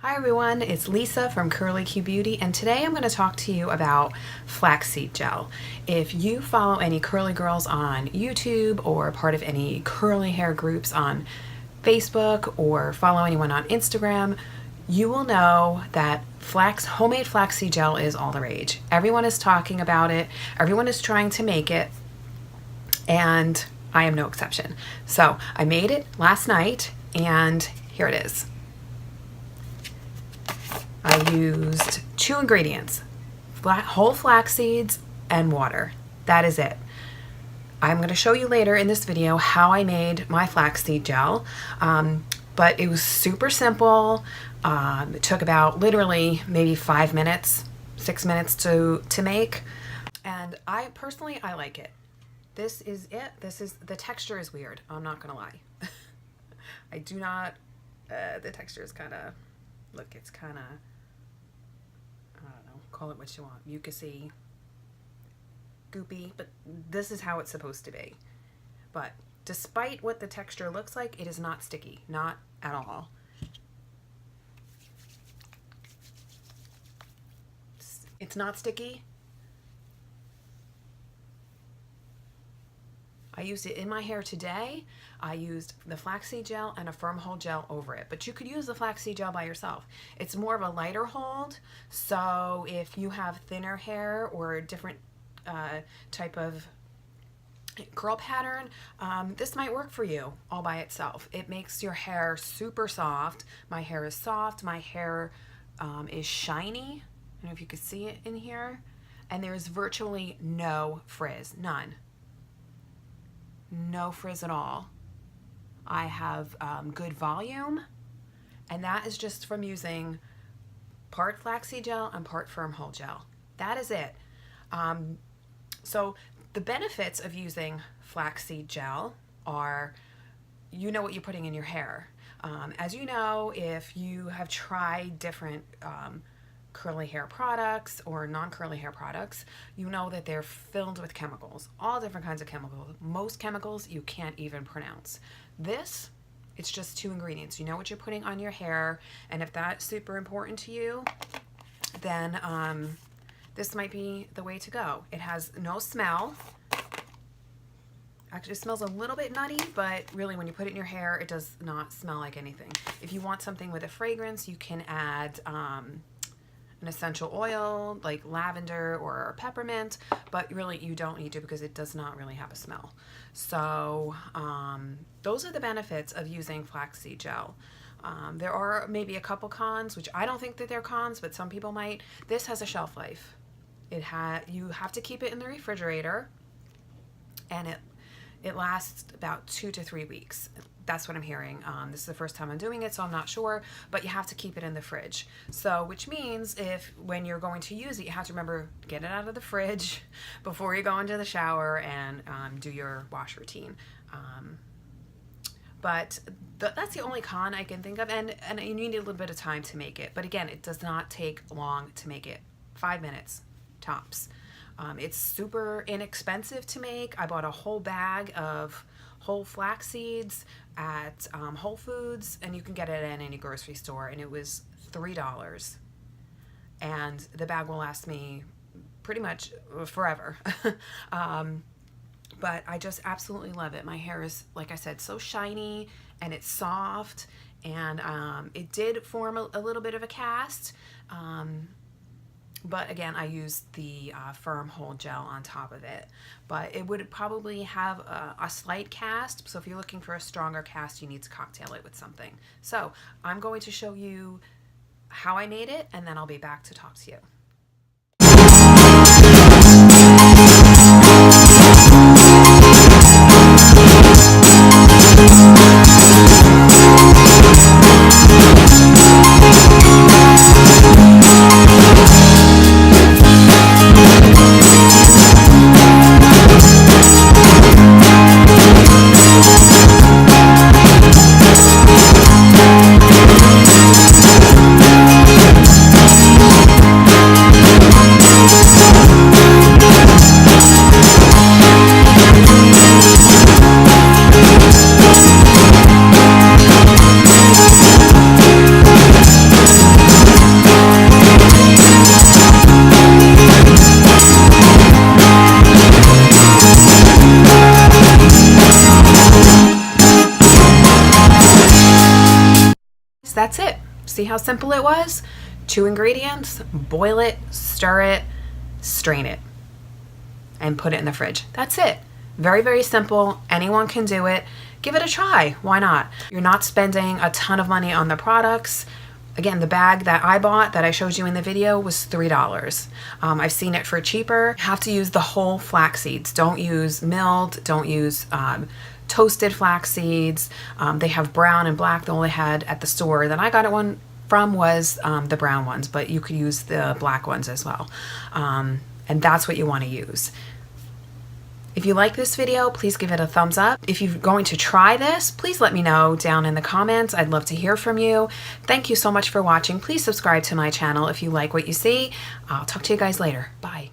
Hi everyone, it's Lisa from Curly Q Beauty, and today I'm going to talk to you about flaxseed gel. If you follow any curly girls on YouTube or part of any curly hair groups on Facebook or follow anyone on Instagram, you will know that homemade flaxseed gel is all the rage. Everyone is talking about it, everyone is trying to make it, and I am no exception. So I made it last night, and here it is. I used 2 ingredients, whole flax seeds and water. That is it. I'm going to show you later in this video how I made my flaxseed gel, but it was super simple. It took about literally maybe 5 minutes, 6 minutes to make, and I personally like it. This is it. The texture is weird. I'm not going to lie. I do not, the texture is kind of, look, it's kind of, I don't know, call it what you want, mucusy, goopy, but this is how it's supposed to be. But despite what the texture looks like, it is not sticky, not at all. It's not sticky. I used it in my hair today. I used the flaxseed gel and a firm hold gel over it, but you could use the flaxseed gel by yourself. It's more of a lighter hold, so if you have thinner hair or a different type of curl pattern, this might work for you all by itself. It makes your hair super soft. My hair is soft. My hair is shiny. I don't know if you can see it in here. And there's virtually no frizz, none. No frizz at all. I have good volume, and that is just from using part flaxseed gel and part firm hold gel. That is it. So the benefits of using flaxseed gel are, you know what you're putting in your hair. As you know, if you have tried different curly hair products or non-curly hair products, you know that they're filled with chemicals, all different kinds of chemicals. Most chemicals you can't even pronounce. This, it's just 2 ingredients. You know what you're putting on your hair, and if that's super important to you, then this might be the way to go. It has no smell. Actually, it smells a little bit nutty, but really when you put it in your hair, it does not smell like anything. If you want something with a fragrance, you can add an essential oil like lavender or peppermint, but really you don't need to because it does not really have a smell. So those are the benefits of using flaxseed gel. There are maybe a couple cons, which I don't think that they're cons, but some people might. This has a shelf life. You have to keep it in the refrigerator, and it lasts about 2 to 3 weeks. That's what I'm hearing. This is the first time I'm doing it, so I'm not sure, but you have to keep it in the fridge. So, which means when you're going to use it, you have to remember, get it out of the fridge before you go into the shower and do your wash routine. But that's the only con I can think of, and you need a little bit of time to make it. But again, it does not take long to make it. 5 minutes, tops. It's super inexpensive to make. I bought a whole bag of whole flax seeds at Whole Foods, and you can get it at any grocery store, and it was $3. And the bag will last me pretty much forever. But I just absolutely love it. My hair is, like I said, so shiny, and it's soft, and it did form a little bit of a cast. But again, I used the firm hold gel on top of it. But it would probably have a slight cast. So if you're looking for a stronger cast, you need to cocktail it with something. So I'm going to show you how I made it, and then I'll be back to talk to you. that's it. See how simple it was? 2 ingredients, boil it, stir it, strain it, and put it in the fridge. That's it. Very, very simple. Anyone can do it. Give it a try. Why not? You're not spending a ton of money on the products. Again, the bag that I bought that I showed you in the video was $3. I've seen it for cheaper. You have to use the whole flax seeds. Don't use milled. Don't use toasted flax seeds. They have brown and black. The only had at the store that I got it one from was the brown ones, but you could use the black ones as well. And that's what you want to use. If you like this video, please give it a thumbs up. If you're going to try this, please let me know down in the comments. I'd love to hear from you. Thank you so much for watching. Please subscribe to my channel if you like what you see. I'll talk to you guys later. Bye.